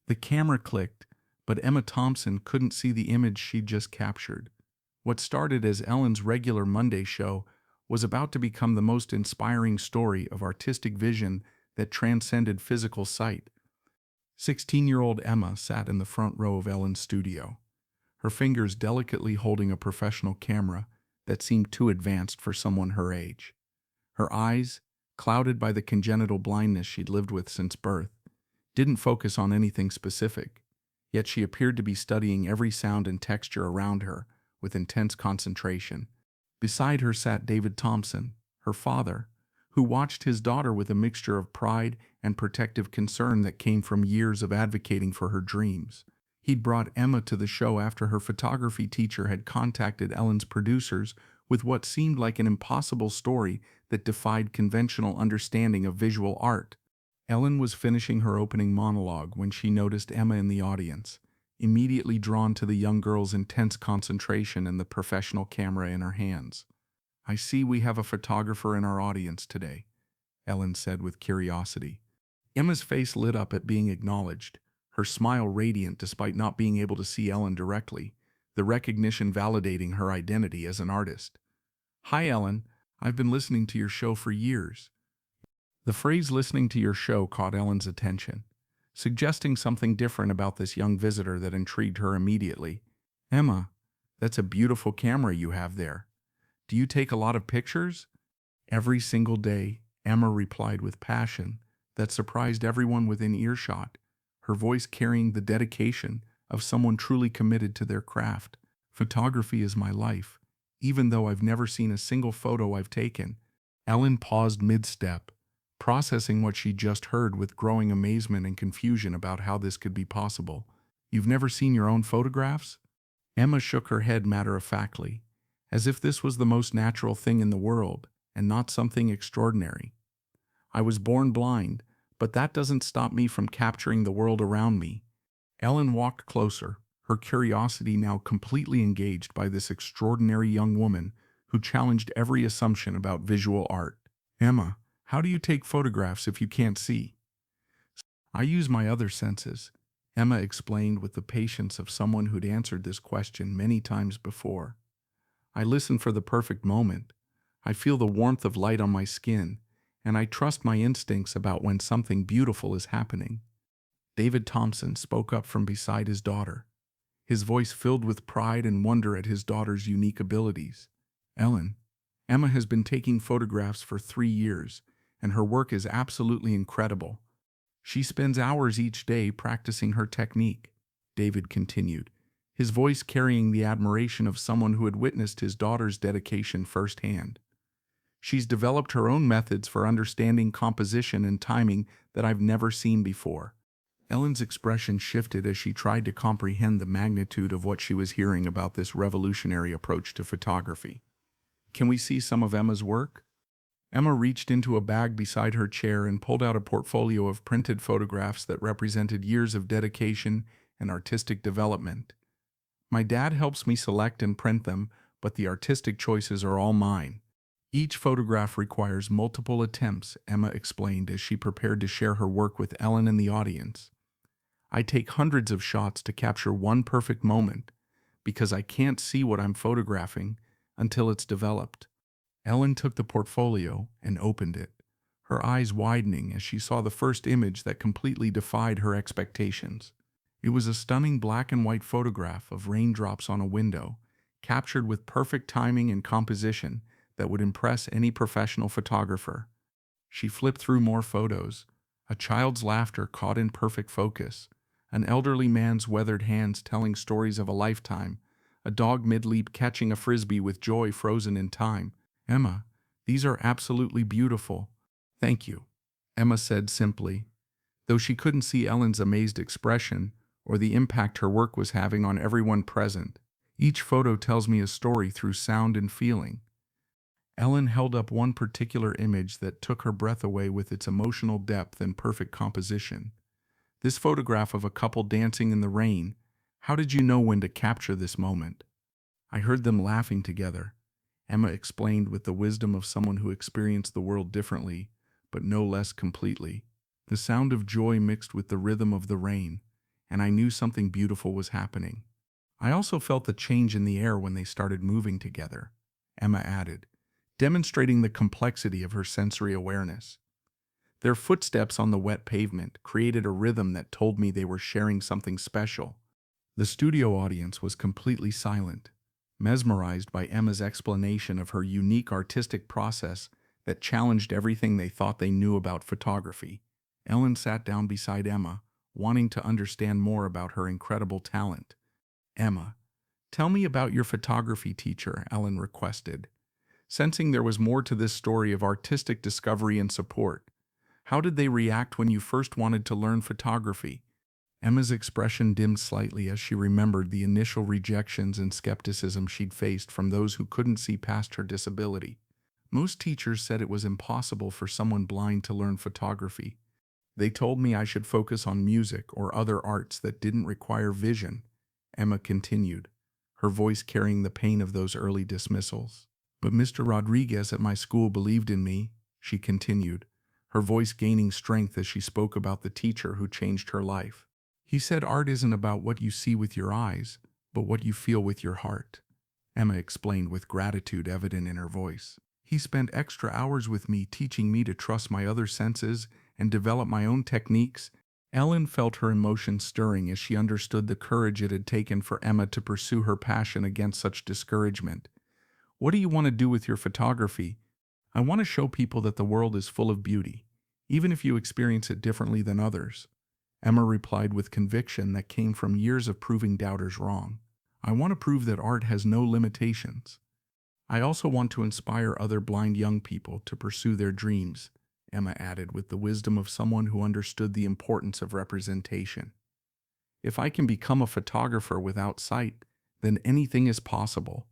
The camera clicked, but Emma Thompson couldn't see the image she'd just captured. What started as Ellen's regular Monday show was about to become the most inspiring story of artistic vision that transcended physical sight. 16-year-old Emma sat in the front row of Ellen's studio, her fingers delicately holding a professional camera that seemed too advanced for someone her age. Her eyes, clouded by the congenital blindness she'd lived with since birth, didn't focus on anything specific, yet she appeared to be studying every sound and texture around her with intense concentration. Beside her sat David Thompson, her father, who watched his daughter with a mixture of pride and protective concern that came from years of advocating for her dreams. He'd brought Emma to the show after her photography teacher had contacted Ellen's producers with what seemed like an impossible story that defied conventional understanding of visual art. Ellen was finishing her opening monologue when she noticed Emma in the audience, immediately drawn to the young girl's intense concentration and the professional camera in her hands. "I see we have a photographer in our audience today," Ellen said with curiosity. Emma's face lit up at being acknowledged, her smile radiant despite not being able to see Ellen directly, the recognition validating her identity as an artist. "Hi, Ellen. I've been listening to your show for years." The phrase "listening to your show" caught Ellen's attention, suggesting something different about this young visitor that intrigued her immediately. "Emma, that's a beautiful camera you have there. Do you take a lot of pictures?" "Every single day," Emma replied with passion that surprised everyone within earshot, her voice carrying the dedication of someone truly committed to their craft. "Photography is my life, even though I've never seen a single photo I've taken." Ellen paused mid-step, processing what she just heard with growing amazement and confusion about how this could be possible. "You've never seen your own photographs?" Emma shook her head matter-of-factly, as if this was the most natural thing in the world and not something extraordinary. "I was born blind, but that doesn't stop me from capturing the world around me." Ellen walked closer, her curiosity now completely engaged by this extraordinary young woman who challenged every assumption about visual art. "Emma, how do you take photographs if you can't see?" "I use my other senses," Emma explained with the patience of someone who'd answered this question many times before. "I listen for the perfect moment. I feel the warmth of light on my skin, and I trust my instincts about when something beautiful is happening." David Thompson spoke up from beside his daughter, his voice filled with pride and wonder at his daughter's unique abilities. "Ellen, Emma has been taking photographs for 3 years, and her work is absolutely incredible. She spends hours each day practicing her technique," David continued, his voice carrying the admiration of someone who had witnessed his daughter's dedication firsthand. "She's developed her own methods for understanding composition and timing that I've never seen before." Ellen's expression shifted as she tried to comprehend the magnitude of what she was hearing about this revolutionary approach to photography. "Can we see some of Emma's work?" Emma reached into a bag beside her chair and pulled out a portfolio of printed photographs that represented years of dedication and artistic development. "My dad helps me select and print them, but the artistic choices are all mine." "Each photograph requires multiple attempts," Emma explained as she prepared to share her work with Ellen and the audience. "I take hundreds of shots to capture one perfect moment, because I can't see what I'm photographing until it's developed." Ellen took the portfolio and opened it, her eyes widening as she saw the first image that completely defied her expectations. It was a stunning black and white photograph of raindrops on a window, captured with perfect timing and composition that would impress any professional photographer. She flipped through more photos, a child's laughter caught in perfect focus, an elderly man's weathered hands telling stories of a lifetime, a dog mid-leap catching a frisbee with joy frozen in time. "Emma, these are absolutely beautiful." "Thank you," Emma said simply, though she couldn't see Ellen's amazed expression or the impact her work was having on everyone present. "Each photo tells me a story through sound and feeling." Ellen held up one particular image that took her breath away with its emotional depth and perfect composition. "This photograph of a couple dancing in the rain, how did you know when to capture this moment?" "I heard them laughing together," Emma explained with the wisdom of someone who experienced the world differently, but no less completely. "The sound of joy mixed with the rhythm of the rain, and I knew something beautiful was happening. I also felt the change in the air when they started moving together, Emma added, demonstrating the complexity of her sensory awareness. Their footsteps on the wet pavement created a rhythm that told me they were sharing something special. The studio audience was completely silent, mesmerized by Emma's explanation of her unique artistic process that challenged everything they thought they knew about photography. Ellen sat down beside Emma, wanting to understand more about her incredible talent. Emma, tell me about your photography teacher, Ellen requested, sensing there was more to this story of artistic discovery and support. How did they react when you first wanted to learn photography? Emma's expression dimmed slightly as she remembered the initial rejections and skepticism she'd faced from those who couldn't see past her disability. Most teachers said it was impossible for someone blind to learn photography. They told me I should focus on music or other arts that didn't require vision, Emma continued, her voice carrying the pain of those early dismissals. But Mr. Rodriguez at my school believed in me, she continued, her voice gaining strength as she spoke about the teacher who changed her life. He said art isn't about what you see with your eyes, but what you feel with your heart, Emma explained with gratitude evident in her voice. He spent extra hours with me teaching me to trust my other senses and develop my own techniques. Ellen felt her emotions stirring as she understood the courage it had taken for Emma to pursue her passion against such discouragement. What do you want to do with your photography? I want to show people that the world is full of beauty, even if you experience it differently than others, Emma replied with conviction that came from years of proving doubters wrong. I want to prove that art has no limitations. I also want to inspire other blind young people to pursue their dreams, Emma added with the wisdom of someone who understood the importance of representation. If I can become a photographer without sight, then anything is possible.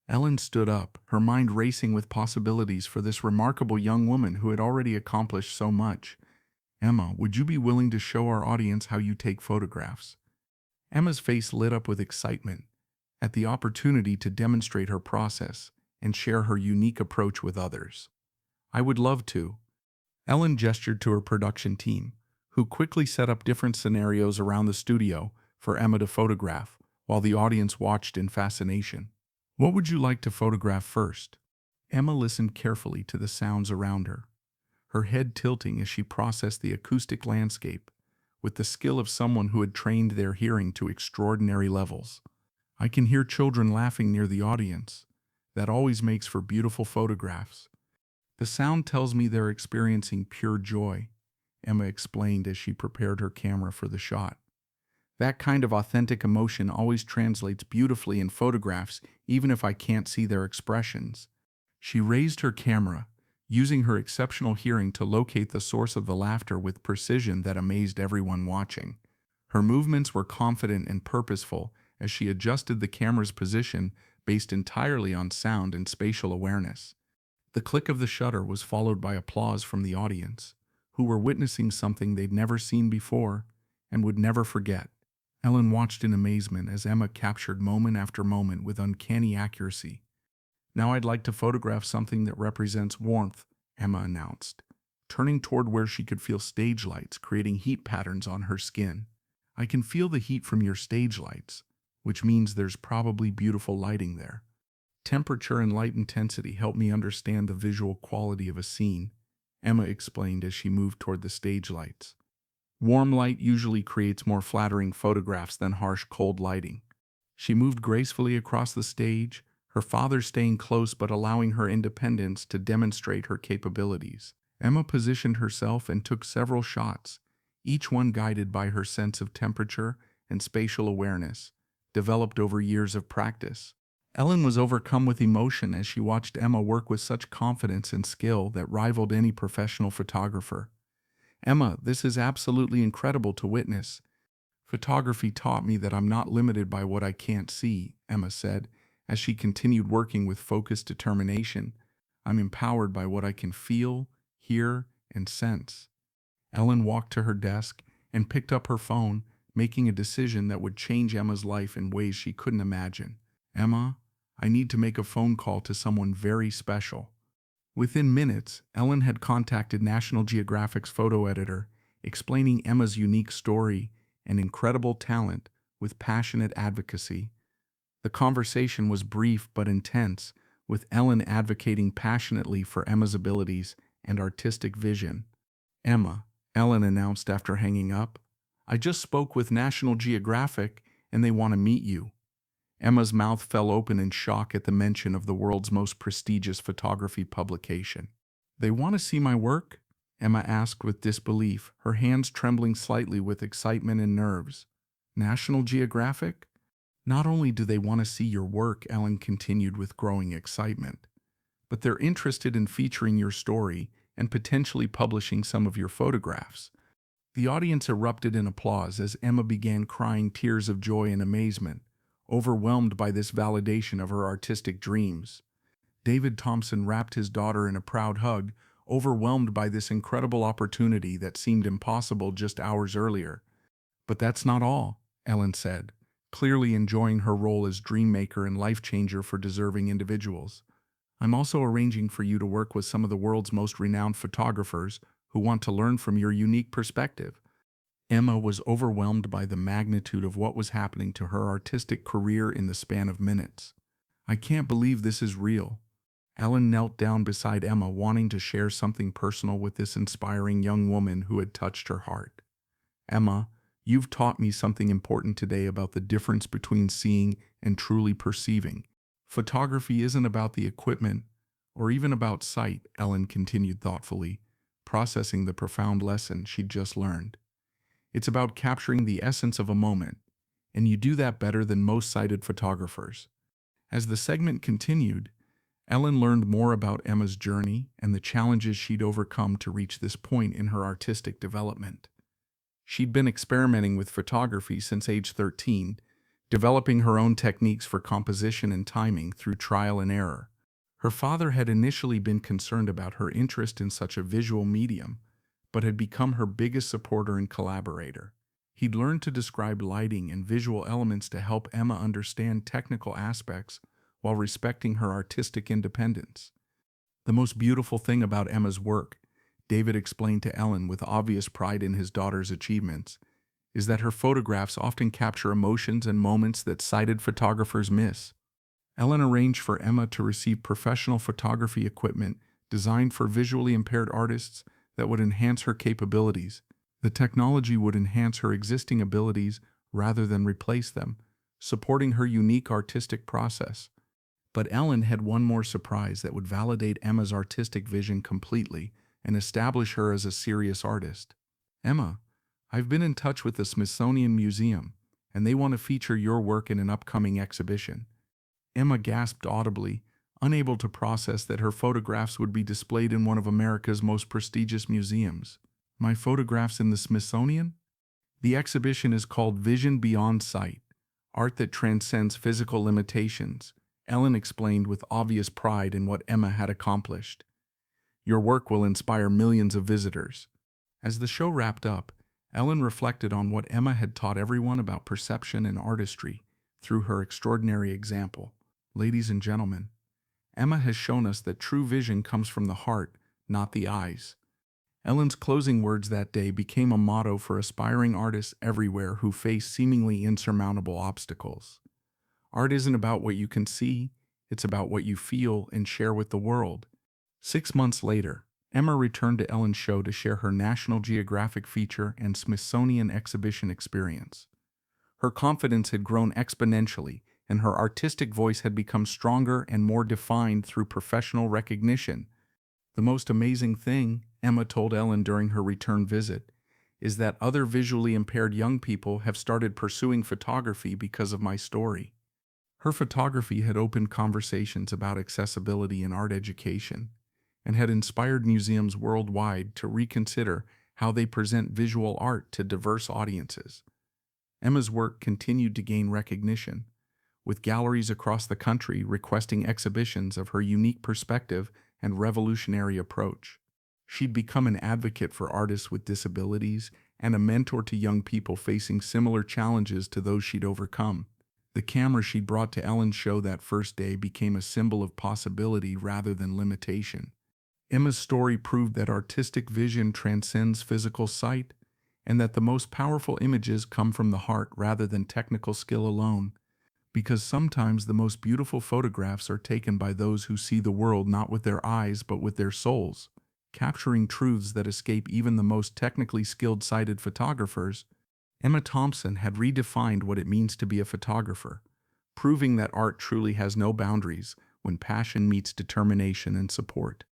Ellen stood up, her mind racing with possibilities for this remarkable young woman who had already accomplished so much. Emma, would you be willing to show our audience how you take photographs? Emma's face lit up with excitement at the opportunity to demonstrate her process and share her unique approach with others. I would love to. Ellen gestured to her production team, who quickly set up different scenarios around the studio for Emma to photograph, while the audience watched in fascination. What would you like to photograph first? Emma listened carefully to the sounds around her, her head tilting as she processed the acoustic landscape with the skill of someone who had trained their hearing to extraordinary levels. I can hear children laughing near the audience. That always makes for beautiful photographs. The sound tells me they're experiencing pure joy, Emma explained as she prepared her camera for the shot. That kind of authentic emotion always translates beautifully in photographs, even if I can't see their expressions. She raised her camera, using her exceptional hearing to locate the source of the laughter with precision that amazed everyone watching. Her movements were confident and purposeful as she adjusted the camera's position based entirely on sound and spatial awareness. The click of the shutter was followed by applause from the audience, who were witnessing something they'd never seen before and would never forget. Ellen watched in amazement as Emma captured moment after moment with uncanny accuracy. Now I'd like to photograph something that represents warmth, Emma announced, turning toward where she could feel stage lights creating heat patterns on her skin. I can feel the heat from your stage lights, which means there's probably beautiful lighting there. Temperature and light intensity help me understand the visual quality of a scene, Emma explained as she moved toward the stage lights. Warm light usually creates more flattering photographs than harsh, cold lighting. She moved gracefully across the stage, her father staying close but allowing her independence to demonstrate her capabilities. Emma positioned herself and took several shots, each one guided by her sense of temperature and spatial awareness, developed over years of practice. Ellen was overcome with emotion as she watched Emma work with such confidence and skill that rivaled any professional photographer. Emma, this is absolutely incredible to witness. Photography taught me that I'm not limited by what I can't see, Emma said, as she continued working with focused determination. I'm empowered by what I can feel, hear, and sense. Ellen walked to her desk and picked up her phone, making a decision that would change Emma's life in ways she couldn't imagine. Emma, I need to make a phone call to someone very special. Within minutes, Ellen had contacted National Geographic's photo editor, explaining Emma's unique story and incredible talent with passionate advocacy. The conversation was brief but intense, with Ellen advocating passionately for Emma's abilities and artistic vision. Emma, Ellen announced after hanging up, I just spoke with National Geographic and they want to meet you. Emma's mouth fell open in shock at the mention of the world's most prestigious photography publication. They want to see my work? Emma asked with disbelief, her hands trembling slightly with excitement and nerves. National Geographic? Not only do they want to see your work, Ellen continued with growing excitement, but they're interested in featuring your story and potentially publishing some of your photographs. The audience erupted in applause as Emma began crying tears of joy and amazement, overwhelmed by this validation of her artistic dreams. David Thompson wrapped his daughter in a proud hug, overwhelmed by this incredible opportunity that seemed impossible just hours earlier. But that's not all, Ellen said, clearly enjoying her role as dream maker and life changer for deserving individuals. I'm also arranging for you to work with some of the world's most renowned photographers who want to learn from your unique perspective. Emma was overwhelmed by the magnitude of what was happening to her artistic career in the span of minutes. I can't believe this is real. Ellen knelt down beside Emma, wanting to share something personal with this inspiring young woman who had touched her heart. Emma, you've taught me something important today about the difference between seeing and truly perceiving. Photography isn't about the equipment or even about sight, Ellen continued thoughtfully, processing the profound lesson she'd just learned. It's about capturing the essence of a moment, and you do that better than most sighted photographers. As the segment continued, Ellen learned more about Emma's journey and the challenges she'd overcome to reach this point in her artistic development. She'd been experimenting with photography since age 13, developing her own techniques for composition and timing through trial and error. Her father had initially been concerned about her interest in such a visual medium, but had become her biggest supporter and collaborator. He'd learned to describe lighting and visual elements to help Emma understand technical aspects while respecting her artistic independence. The most beautiful thing about Emma's work, David explained to Ellen with obvious pride in his daughter's achievements, is that her photographs often capture emotions and moments that sighted photographers miss. Ellen arranged for Emma to receive professional photography equipment designed for visually impaired artists that would enhance her capabilities. The technology would enhance her existing abilities rather than replace them, supporting her unique artistic process. But Ellen had one more surprise that would validate Emma's artistic vision completely and establish her as a serious artist. Emma, I've been in touch with the Smithsonian Museum, and they want to feature your work in an upcoming exhibition. Emma gasped audibly, unable to process that her photographs would be displayed in one of America's most prestigious museums. My photographs in the Smithsonian? The exhibition is called Vision Beyond Sight, Art that Transcends Physical Limitations, Ellen explained with obvious pride in what Emma had accomplished. Your work will inspire millions of visitors. As the show wrapped up, Ellen reflected on what Emma had taught everyone about perception and artistry through her extraordinary example. Ladies and gentlemen, Emma has shown us that true vision comes from the heart, not the eyes. Ellen's closing words that day became a motto for aspiring artists everywhere who face seemingly insurmountable obstacles. Art isn't about what you can see, it's about what you feel and share with the world. 6 months later, Emma returned to Ellen's show to share her National Geographic feature and Smithsonian exhibition experience. Her confidence had grown exponentially, and her artistic voice had become stronger and more defined through professional recognition. The most amazing thing, Emma told Ellen during her return visit, is that other visually impaired young people have started pursuing photography because of my story. Her photography had opened conversations about accessibility in art education and had inspired museums worldwide to reconsider how they present visual art to diverse audiences. Emma's work continued to gain recognition, with galleries across the country requesting exhibitions of her unique perspective and revolutionary approach. She'd become an advocate for artists with disabilities and a mentor to young people facing similar challenges to those she'd overcome. The camera she'd brought to Ellen's show that first day became a symbol of possibility rather than limitation. Emma's story proved that artistic vision transcends physical sight, and that the most powerful images come from the heart rather than technical skill alone. Because sometimes the most beautiful photographs are taken by those who see the world not with their eyes but with their souls, capturing truths that escape even the most technically skilled sighted photographers. Emma Thompson had redefined what it means to be a photographer, proving that art truly has no boundaries when passion meets determination and support.